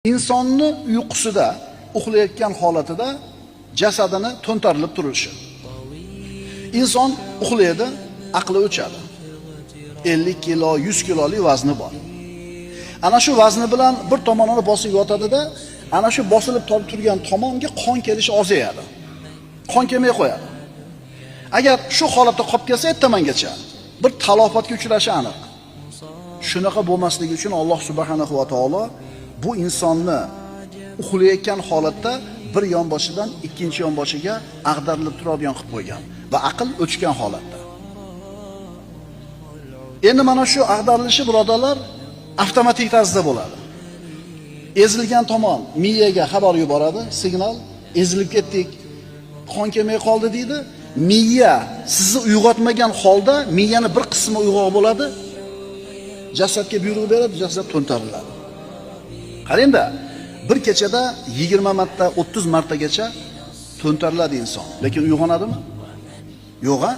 insonni uyqusida, uxlayotgan holatida jasadini to'ntarilib turishi. Inson uxlaydi, aqli o'chadi. 50 kilo, 100 kilolik vazni bor. Ana shu vazni bilan bir tomonini bosib yotadi-da, ana shu bosilib turgan tomonga qon kelishi ozayadi. Qon kelmay qo'yadi. Agar shu holatda qolib kelsa, ertamangacha bir talofatga uchrashi aniq. Shunaqa bo'lmasligi uchun Alloh subhanahu va taolo bu insonni uxlayotgan holatda bir yonboshidan ikkinchi yonboshiga ag'darilib turadigan qilib qo'ygan va aql o'chgan holatda. Endi mana shu ag'darilishi birodarlar avtomatik tarzda bo'ladi. Ezilgan tomon miyaga xabar yuboradi, signal, ezilib ketdik, qon kelmay qoldi deydi. Miya sizni uyg'otmagan holda miyani bir qismi uyg'oq bo'ladi. Jasadga buyruq beradi, jasad to'ntariladi. Qarangda, bir kechada 20 marta, 30 martagacha to'ntariladi inson. Lekin uyg'onadimi? Yo'q-a?